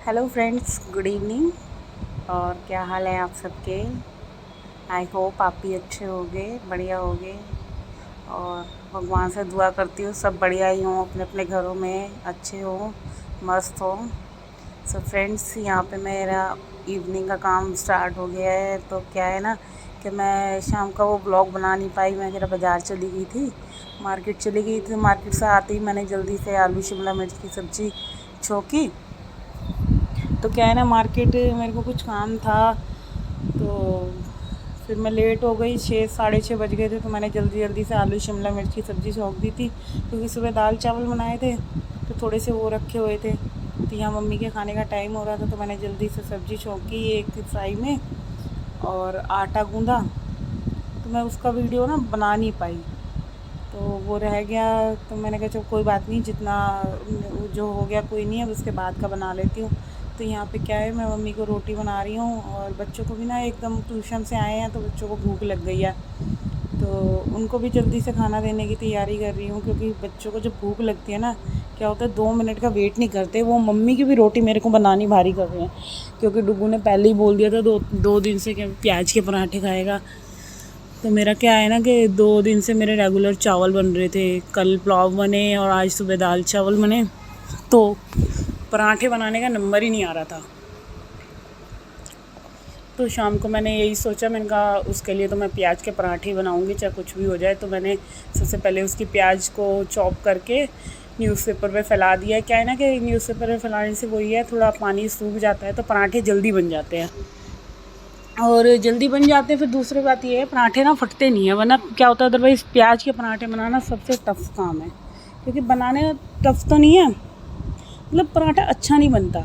Hello friends, good evening. और क्या हाल है आप सबके। आई होप आप भी अच्छे होंगे, बढ़िया होंगे। और भगवान से दुआ करती हूँ सब बढ़िया ही हों, अपने अपने घरों में अच्छे हों, मस्त हों। सो फ्रेंड्स, यहाँ पे मेरा इवनिंग का काम स्टार्ट हो गया है। तो क्या है ना कि मैं शाम का वो ब्लॉग बना नहीं पाई। मैं ज़रा बाज़ार चली गई थी, मार्केट चली गई थी। मार्केट से आते ही मैंने जल्दी से आलू शिमला मिर्च की सब्ज़ी छोंकी। तो क्या है ना, मार्केट मेरे को कुछ काम था, तो फिर मैं लेट हो गई। 6 साढ़े 6 बज गए थे। तो मैंने जल्दी जल्दी से आलू शिमला मिर्च की सब्ज़ी छोंक दी थी, क्योंकि सुबह दाल चावल बनाए थे तो थोड़े से वो रखे हुए थे। तो यहाँ मम्मी के खाने का टाइम हो रहा था, तो मैंने जल्दी से सब्ज़ी छोंकी एक फ्राई में और आटा गूँधा। तो मैं उसका वीडियो ना बना नहीं पाई, तो वो रह गया। तो मैंने कहा चलो कोई बात नहीं, जितना जो हो गया कोई नहीं है, उसके बाद का बना लेती हूँ। तो यहाँ पे क्या है, मैं मम्मी को रोटी बना रही हूँ और बच्चों को भी ना एकदम ट्यूशन से आए हैं, तो बच्चों को भूख लग गई है। तो उनको भी जल्दी से खाना देने की तैयारी कर रही हूँ, क्योंकि बच्चों को जब भूख लगती है ना, क्या होता है 2 मिनट का वेट नहीं करते, वो मम्मी की भी रोटी मेरे को बनानी भारी कर रहे हैं। क्योंकि डुगू ने पहले ही बोल दिया था दो दो दिन से कि प्याज के पराठे खाएगा। तो मेरा क्या है ना कि 2 दिन से मेरे रेगुलर चावल बन रहे थे। कल पुलाव बने और आज सुबह दाल चावल बने, तो पराठे बनाने का नंबर ही नहीं आ रहा था। तो शाम को मैंने यही सोचा, मैंने कहा उसके लिए तो मैं प्याज के पराठे ही बनाऊंगी, चाहे कुछ भी हो जाए। तो मैंने सबसे पहले उसकी प्याज को चॉप करके न्यूज़पेपर पे फैला दिया है। क्या है ना कि न्यूज़पेपर पे फैलाने से वही है, थोड़ा पानी सूख जाता है तो पराठे जल्दी बन जाते हैं, और जल्दी बन जाते हैं। फिर दूसरी बात ये है, पराठे ना फटते नहीं है। वरना क्या होता है, अदरवाइज़ प्याज के पराठे बनाना सबसे टफ़ काम है। क्योंकि बनाने टफ़ तो नहीं है, मतलब पराठा अच्छा नहीं बनता।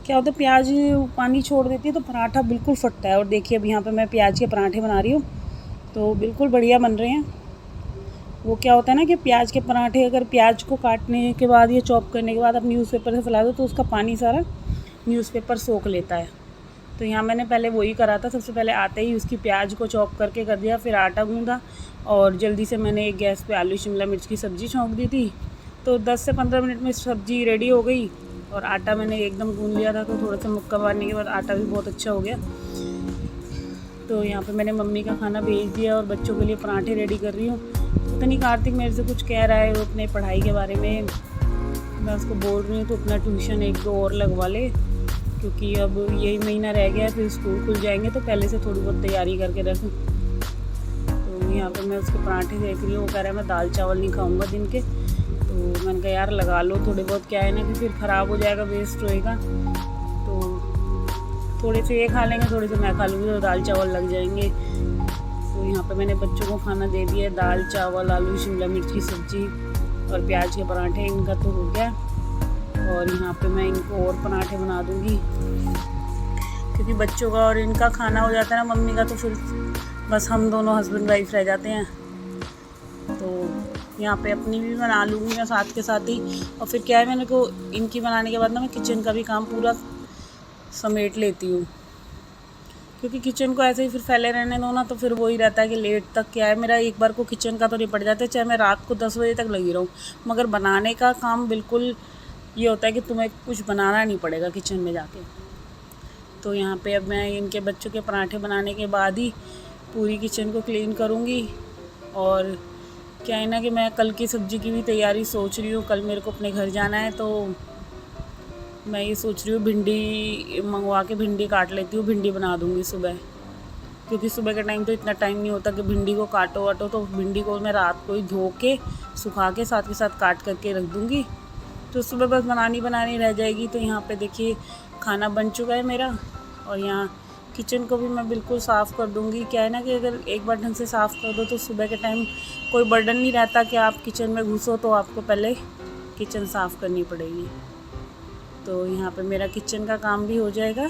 क्या होता है, प्याज पानी छोड़ देती है तो पराठा बिल्कुल फटता है। और देखिए अब यहाँ पे मैं प्याज के पराठे बना रही हूँ, तो बिल्कुल बढ़िया बन रहे हैं। वो क्या होता है ना कि प्याज के पराठे अगर प्याज को काटने के बाद या चॉप करने के बाद आप न्यूज़पेपर से फैला दो, तो उसका पानी सारा न्यूज़पेपर सोख लेता है। तो यहाँ मैंने पहले वही करा था। सबसे पहले आते ही उसकी प्याज को चॉप करके कर दिया, फिर आटा गूँधा और जल्दी से मैंने एक गैस पे आलू शिमला मिर्च की सब्ज़ी छोंक दी थी। तो 10 से 15 मिनट में सब्ज़ी रेडी हो गई। और आटा मैंने एकदम गूँध लिया था, तो थोड़ा सा मुक्का मारने के बाद आटा भी बहुत अच्छा हो गया। तो यहाँ पे मैंने मम्मी का खाना भेज दिया और बच्चों के लिए पराठे रेडी कर रही हूँ। पता नहीं कार्तिक मेरे से कुछ कह रहा है वो अपने पढ़ाई के बारे में। मैं उसको बोल रही हूँ तो अपना ट्यूशन 1-2 और लगवा ले, क्योंकि अब यही महीना रह गया है, फिर स्कूल खुल जाएंगे, तो पहले से थोड़ी बहुत तैयारी करके रख। तो यहाँ पे मैं उसके पराठे देख रही हूँ। वो कह रहा है मैं दाल चावल नहीं खाऊंगा दिन के। तो मैंने कहा यार लगा लो थोड़े बहुत, क्या है ना कि फिर ख़राब हो जाएगा, वेस्ट होएगा। तो थोड़े से ये खा लेंगे, थोड़े से मैं खा लूँगी, तो दाल चावल लग जाएंगे। तो यहाँ पे मैंने बच्चों को खाना दे दिया, दाल चावल आलू शिमला मिर्च की सब्ज़ी और प्याज के पराठे, इनका तो हो गया। और यहाँ पे मैं इनको और पराठे बना दूँगी, क्योंकि बच्चों का और इनका खाना हो जाता है ना मम्मी का, तो फिर बस हम दोनों हस्बैंड वाइफ रह जाते हैं। तो यहाँ पे अपनी भी बना लूँगी मैं साथ के साथ ही। और फिर क्या है, मैंने को इनकी बनाने के बाद ना मैं किचन का भी काम पूरा समेट लेती हूँ, क्योंकि किचन को ऐसे ही फिर फैले रहने दो ना, तो फिर वही रहता है कि लेट तक क्या है मेरा एक बार को किचन का तो निपट जाता है, चाहे मैं रात को 10 बजे तक लगी रहूँ। मगर बनाने का काम बिल्कुल ये होता है कि तुम्हें कुछ बनाना नहीं पड़ेगा किचन में जाके। तो यहाँ पे अब मैं इनके बच्चों के पराठे बनाने के बाद ही पूरी किचन को क्लीन करूँगी। और क्या है ना कि मैं कल की सब्ज़ी की भी तैयारी सोच रही हूँ। कल मेरे को अपने घर जाना है, तो मैं ये सोच रही हूँ भिंडी मंगवा के भिंडी काट लेती हूँ, भिंडी बना दूँगी सुबह। क्योंकि सुबह के टाइम तो इतना टाइम नहीं होता कि भिंडी को काटो वाटो, तो भिंडी को मैं रात को ही धो के सुखा के साथ के साथ काट करके रख दूँगी, तो सुबह बस बनानी रह जाएगी। तो यहाँ पे देखिए खाना बन चुका है मेरा। और यहाँ किचन को भी मैं बिल्कुल साफ़ कर दूँगी। क्या है ना कि अगर एक बार ढंग से साफ़ कर दो, तो सुबह के टाइम कोई बर्डन नहीं रहता कि आप किचन में घुसो तो आपको पहले किचन साफ़ करनी पड़ेगी। तो यहाँ पे मेरा किचन का काम भी हो जाएगा।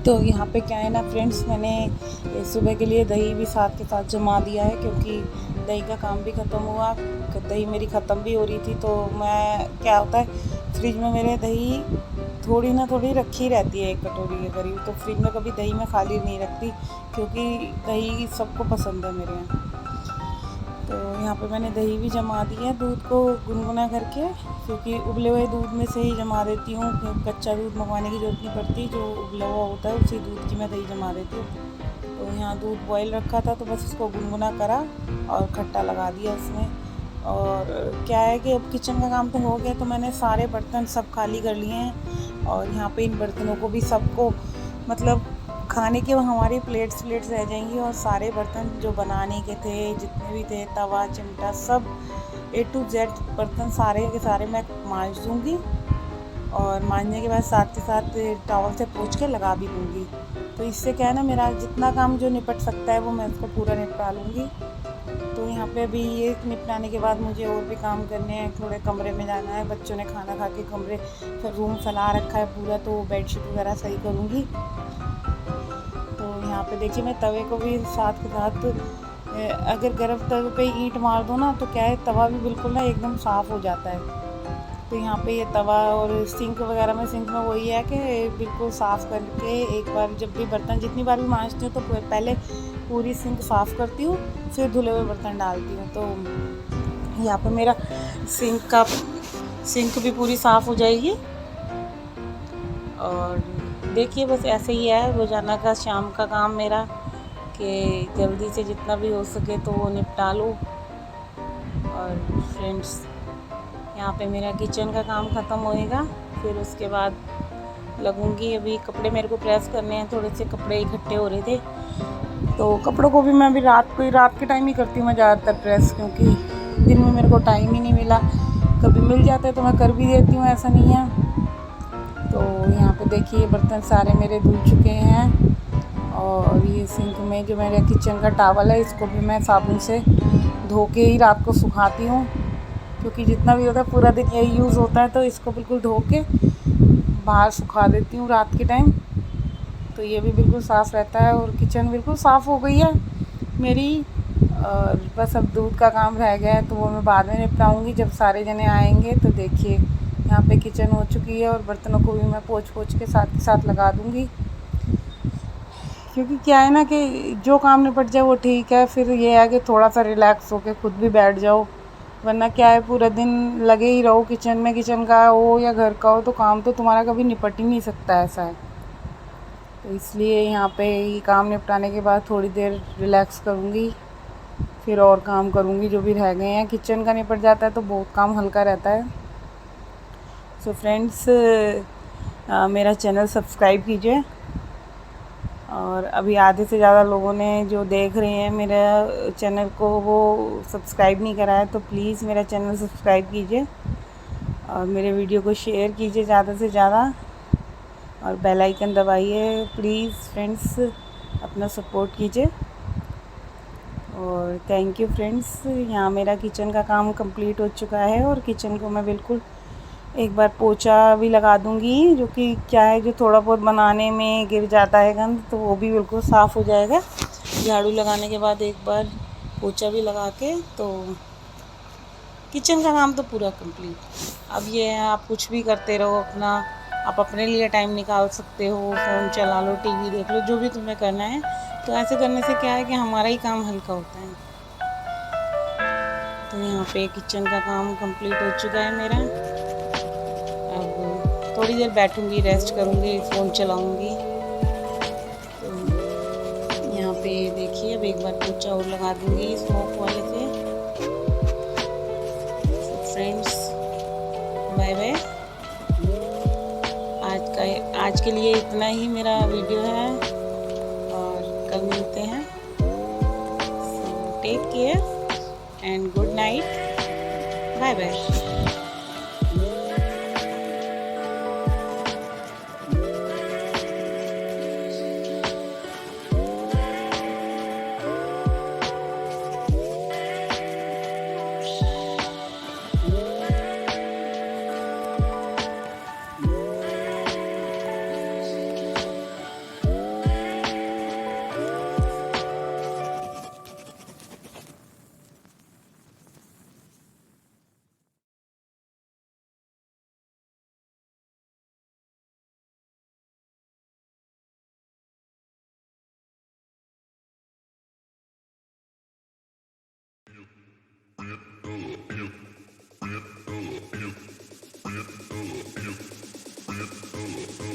तो यहाँ पे क्या है ना फ्रेंड्स, मैंने सुबह के लिए दही भी साथ के साथ जमा दिया है, क्योंकि दही का काम भी ख़त्म हुआ, दही मेरी ख़त्म भी हो रही थी। तो मैं क्या होता है, फ्रिज में मेरे दही थोड़ी ना थोड़ी रखी रहती है, 1 कटोरी के करीब। तो फ्रिज में कभी दही मैं खाली नहीं रखती, क्योंकि दही सबको पसंद है मेरे यहाँ। तो यहाँ पे मैंने दही भी जमा दी है, दूध को गुनगुना करके, क्योंकि उबले हुए दूध में से ही जमा देती हूँ। कच्चा दूध मंगवाने की ज़रूरत नहीं पड़ती, जो उबला हुआ होता है उसी दूध की मैं दही जमा देती हूँ। तो यहाँ दूध बॉईल रखा था, तो बस उसको गुनगुना करा और खट्टा लगा दिया उसमें। और क्या है कि अब किचन का काम तो हो गया, तो मैंने सारे बर्तन सब खाली कर लिए हैं। और यहाँ पे इन बर्तनों को भी सबको, मतलब खाने के हमारी प्लेट्स रह जाएंगी, और सारे बर्तन जो बनाने के थे, जितने भी थे, तवा चिमटा सब A to Z बर्तन सारे के सारे मैं मांज दूँगी। और मांजने के बाद साथ के साथ टॉवल से पोंछ के लगा भी दूँगी। तो इससे क्या है ना, मेरा जितना काम जो निपट सकता है वो मैं उसको पूरा निपटा लूँगी। तो यहाँ पे अभी ये निपटाने के बाद मुझे और भी काम करने हैं, थोड़े कमरे में जाना है। बच्चों ने खाना खा के कमरे फिर रूम फैला रखा है पूरा, तो बेडशीट वगैरह सही करूँगी। तो यहाँ पे देखिए, मैं तवे को भी साथ के साथ, अगर गर्म तवे पे ईंट मार दो ना, तो क्या है, तवा भी बिल्कुल ना एकदम साफ़ हो जाता है। तो यहाँ पे ये तवा और सिंक वगैरह में, सिंक में वही है कि बिल्कुल साफ़ करके एक बार, जब भी बर्तन जितनी बार भी मांजती हूँ तो पहले पूरी सिंक साफ़ करती हूँ, फिर धुले हुए बर्तन डालती हूँ। तो यहाँ पे मेरा सिंक भी पूरी साफ़ हो जाएगी। और देखिए, बस ऐसे ही है रोज़ाना का शाम का काम मेरा, कि जल्दी से जितना भी हो सके तो वो निपटा लो। और फ्रेंड्स, यहाँ पे मेरा किचन का काम ख़त्म होएगा, फिर उसके बाद लगूंगी। अभी कपड़े मेरे को प्रेस करने हैं, थोड़े से कपड़े इकट्ठे हो रहे थे, तो कपड़ों को भी मैं अभी रात के टाइम ही करती हूँ मैं ज़्यादातर प्रेस, क्योंकि दिन में मेरे को टाइम ही नहीं मिला। कभी मिल जाता है तो मैं कर भी देती हूँ, ऐसा नहीं है। तो यहाँ पे देखिए, बर्तन सारे मेरे धुल चुके हैं। और ये सिंक में जो मेरा किचन का टॉवल है, इसको भी मैं साबुन से धो के ही रात को सुखाती हूँ, क्योंकि जितना भी होता है पूरा दिन यही यूज़ होता है। तो इसको बिल्कुल धो के बाहर सुखा देती हूँ रात के टाइम, तो ये भी बिल्कुल साफ़ रहता है। और किचन बिल्कुल साफ़ हो गई है मेरी। और बस अब दूध का काम रह गया है, तो वो मैं बाद में निपटाऊँगी जब सारे जने आएंगे। तो देखिए, यहाँ पे किचन हो चुकी है, और बर्तनों को भी मैं पोंछ के साथ लगा दूँगी। क्योंकि क्या है ना कि जो काम निपट जाए वो ठीक है, फिर ये है कि थोड़ा सा रिलैक्स होके खुद भी बैठ जाओ। वरना क्या है, पूरा दिन लगे ही रहो किचन में, किचन का हो या घर का हो, तो काम तो तुम्हारा कभी निपट ही नहीं सकता, ऐसा है। तो इसलिए यहाँ पे ये काम निपटाने के बाद थोड़ी देर रिलैक्स करूँगी, फिर और काम करूँगी जो भी रह गए हैं। किचन का निपट जाता है तो बहुत काम हल्का रहता है। सो फ्रेंड्स, मेरा चैनल सब्सक्राइब कीजिए। और अभी आधे से ज़्यादा लोगों ने जो देख रहे हैं मेरा चैनल को, वो सब्सक्राइब नहीं करा है, तो प्लीज़ मेरा चैनल सब्सक्राइब कीजिए और मेरे वीडियो को शेयर कीजिए ज़्यादा से ज़्यादा, और बेल आइकन दबाइए। प्लीज़ फ्रेंड्स, अपना सपोर्ट कीजिए। और थैंक यू फ्रेंड्स। यहाँ मेरा किचन का काम कंप्लीट हो चुका है, और किचन को मैं बिल्कुल एक बार पोछा भी लगा दूँगी, जो कि क्या है, जो थोड़ा बहुत बनाने में गिर जाता है गंद, तो वो भी बिल्कुल साफ़ हो जाएगा झाड़ू लगाने के बाद एक बार पोछा भी लगा के। तो किचन का काम तो पूरा कंप्लीट। अब ये है, आप कुछ भी करते रहो अपना, आप अपने लिए टाइम निकाल सकते हो, फ़ोन चला लो, टीवी देख लो, जो भी तुम्हें करना है। तो ऐसे करने से क्या है कि हमारा ही काम हल्का होता है। तो यहाँ पे किचन का काम कंप्लीट हो चुका है मेरा। अब थोड़ी देर बैठूंगी, रेस्ट करूंगी, फ़ोन चलाऊंगी। तो यहाँ पे देखिए, अब एक बार पोछा और लगा दूंगी स्मोक वाले से। तो फ्रेंड्स, बाय बाय। आज के लिए इतना ही मेरा वीडियो है, और कल मिलते हैं। So take care and good night, bye bye. चाहिए।